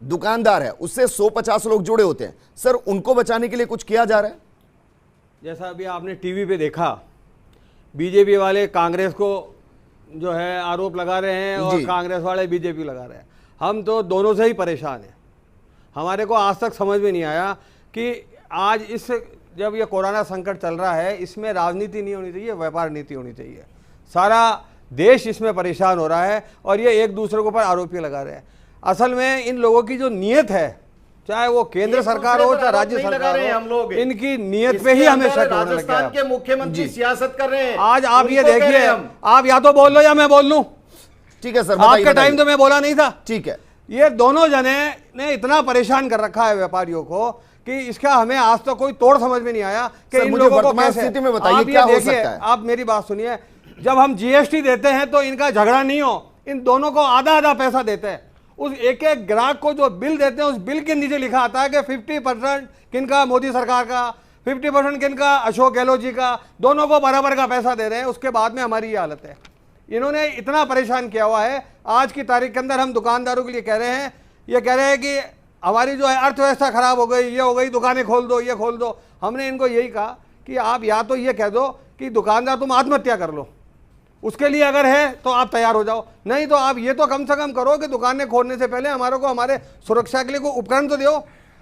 दुकानदार है, उससे 150 लोग जुड़े होते हैं। सर, उनको बचाने के लिए कुछ किया जा रहा है? जैसा अभी आपने टीवी पे देखा, बीजेपी वाले कांग्रेस को जो है आरोप लगा रहे हैं और कांग्रेस वाले बीजेपी लगा रहे हैं। हम तो दोनों से ही परेशान हैं। हमारे को आज तक समझ में नहीं आया कि आज जब ये कोरोना संकट चल रहा है, इसमें राजनीति नहीं होनी चाहिए, व्यापार नीति होनी चाहिए। सारा देश इसमें परेशान हो रहा है और ये एक दूसरे के ऊपर आरोप लगा रहे हैं। असल में इन लोगों की जो नीयत है, चाहे वो केंद्र सरकार हो चाहे राज्य सरकार हो, हम लोग इनकी नीयत पे ही हमें शक होने लग गया। राजस्थान के मुख्यमंत्री सियासत कर रहे हैं। आज आप ये देखिए, आप या तो बोल लो या मैं बोल लूं। ठीक है सर, आपका टाइम तो मैं बोला नहीं था। ठीक है। ये दोनों जने ने इतना परेशान कर रखा है व्यापारियों को कि इसका हमें आज तक कोई तोड़ समझ में नहीं आया कि इन लोगों को कैसे। स्थिति में बताइए क्या हो सकता है। आप मेरी बात सुनिए, जब हम जीएसटी देते हैं तो इनका झगड़ा नहीं हो, इन दोनों को आधा आधा पैसा देते हैं। उस एक एक ग्राहक को जो बिल देते हैं, उस बिल के नीचे लिखा आता है कि 50% किनका मोदी सरकार का, 50% किनका अशोक गहलोत जी का, दोनों को बराबर का पैसा दे रहे हैं। उसके बाद में हमारी ये हालत है। इन्होंने इतना परेशान किया हुआ है। आज की तारीख के अंदर हम दुकानदारों के लिए कह रहे हैं, ये कह रहे हैं कि हमारी जो है अर्थव्यवस्था खराब हो गई, ये हो गई, दुकानें खोल दो, ये खोल दो। हमने इनको यही कहा कि आप या तो ये कह दो कि दुकानदार तुम आत्महत्या कर लो, उसके लिए अगर है तो आप तैयार हो जाओ, नहीं तो आप ये तो कम से कम करो कि दुकानें खोलने से पहले हमारे सुरक्षा के लिए कोई उपकरण तो दो।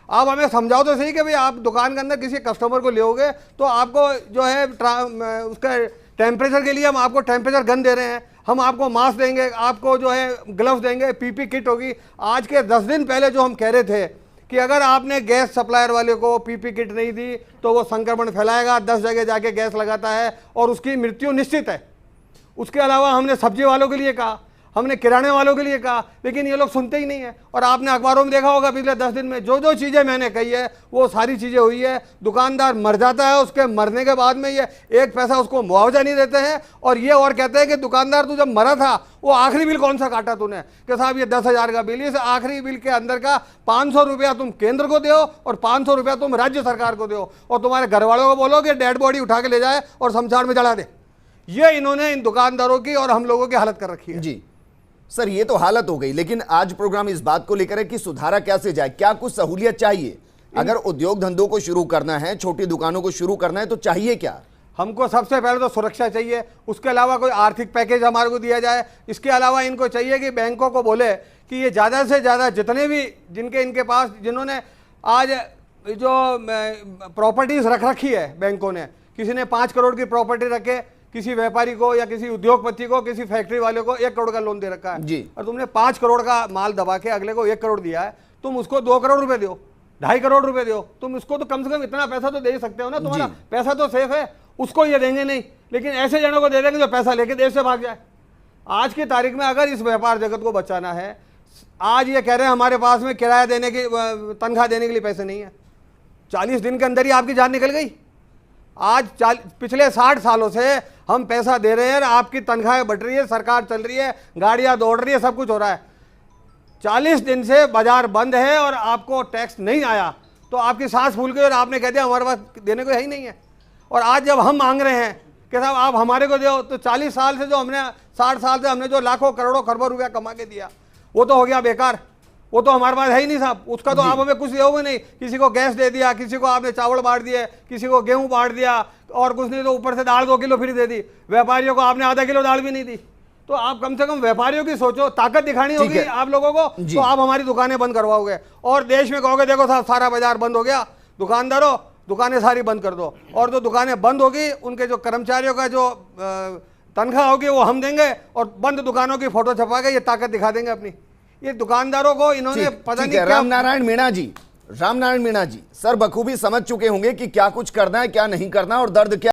आप हमें समझाओ तो सही कि भाई आप दुकान के अंदर किसी कस्टमर को लोगे तो आपको जो है उसका टेम्परेचर के लिए हम आपको टेम्परेचर गन दे रहे हैं, हम आपको मास्क देंगे, आपको जो है ग्लव्स देंगे, पीपी किट होगी। आज के 10 दिन पहले जो हम कह रहे थे कि अगर आपने गैस सप्लायर वाले को पीपी किट नहीं दी तो वो संक्रमण फैलाएगा, 10 जगह जाके गैस लगाता है और उसकी मृत्यु निश्चित है। उसके अलावा हमने सब्जी वालों के लिए कहा, हमने किराने वालों के लिए कहा, लेकिन ये लोग सुनते ही नहीं है। और आपने अखबारों में देखा होगा पिछले 10 दिन में जो जो चीज़ें मैंने कही है वो सारी चीज़ें हुई है। दुकानदार मर जाता है, उसके मरने के बाद में ये एक पैसा उसको मुआवजा नहीं देते हैं और ये और कहते हैं कि दुकानदार तू जब मरा था वो आखिरी बिल कौन सा काटा तूने, कि साहब ये 10,000 का बिल, इस आखिरी बिल के अंदर का 500 रुपया तुम केंद्र को दो और 500 रुपया तुम राज्य सरकार को दो और तुम्हारे घर वालों को बोलो कि डेड बॉडी उठा के ले जाए और शमशान में जला दे। ये इन्होंने इन दुकानदारों की और हम लोगों की हालत कर रखी है। जी सर, ये तो हालत हो गई, लेकिन आज प्रोग्राम इस बात को लेकर है कि सुधारा कैसे जाए, क्या कुछ सहूलियत चाहिए? अगर उद्योग धंधों को शुरू करना है, छोटी दुकानों को शुरू करना है तो चाहिए क्या? हमको सबसे पहले तो सुरक्षा चाहिए, उसके अलावा कोई आर्थिक पैकेज हमारे को दिया जाए। इसके अलावा इनको चाहिए कि बैंकों को बोले कि ये ज़्यादा से ज़्यादा जितने भी जिनके इनके पास जिन्होंने आज जो प्रॉपर्टीज़ रख रखी है बैंकों ने, किसी ने 5 करोड़ की प्रॉपर्टी रखे, किसी व्यापारी को या किसी उद्योगपति को, किसी फैक्ट्री वाले को 1 करोड़ का लोन दे रखा है जी, और तुमने 5 करोड़ का माल दबा के अगले को 1 करोड़ दिया है, तुम उसको 2 करोड़ रुपए दो, 2.5 करोड़ रुपए दो, तुम उसको तो कम से कम इतना पैसा तो दे ही सकते हो ना, तुम्हारा पैसा तो सेफ है। उसको ये देंगे नहीं, लेकिन ऐसे जनों को दे देंगे जो पैसा लेके देश से भाग जाए। आज की तारीख में अगर इस व्यापार जगत को बचाना है, आज ये कह रहे हैं हमारे पास में किराया देने की, तनख्वाह देने के लिए पैसे नहीं है। 40 दिन के अंदर ही आपकी जान निकल गई। आज पिछले 60 सालों से हम पैसा दे रहे हैं, आपकी तनख्वाहें बढ़ रही है, सरकार चल रही है, गाड़ियां दौड़ रही है, सब कुछ हो रहा है। 40 दिन से बाजार बंद है और आपको टैक्स नहीं आया तो आपकी सांस फूल गई और आपने कह दिया हमारे पास देने को है ही नहीं है। और आज जब हम मांग रहे हैं कि साहब आप हमारे को दो, तो 40 साल से जो हमने 60 साल से हमने जो लाखों करोड़ों खरबों रुपया कमा के दिया वो तो हो गया बेकार, वो तो हमारे पास है ही नहीं साहब। उसका तो आप हमें कुछ दोगे नहीं। किसी को गैस दे दिया, किसी को आपने चावल बांट दिए, किसी को गेहूं बांट दिया और कुछ नहीं तो ऊपर से दाल 2 किलो फ्री दे दी। व्यापारियों को आपने आधा किलो दाल भी नहीं दी। तो आप कम से कम व्यापारियों की सोचो, ताकत दिखानी होगी आप लोगों को, तो आप हमारी दुकानें बंद करवाओगे और देश में कहोगे देखो साहब सारा बाजार बंद हो गया, दुकानदारों दुकानें सारी बंद कर दो। और जो दुकानें बंद होगी उनके जो कर्मचारियों का जो तनख्वाह होगी वो हम देंगे और बंद दुकानों की फोटो छपा के ये ताकत दिखा देंगे अपनी। ये दुकानदारों को इन्होंने पता नहीं क्या। रामनारायण मीणा जी सर बखूबी समझ चुके होंगे कि क्या कुछ करना है क्या नहीं करना और दर्द क्या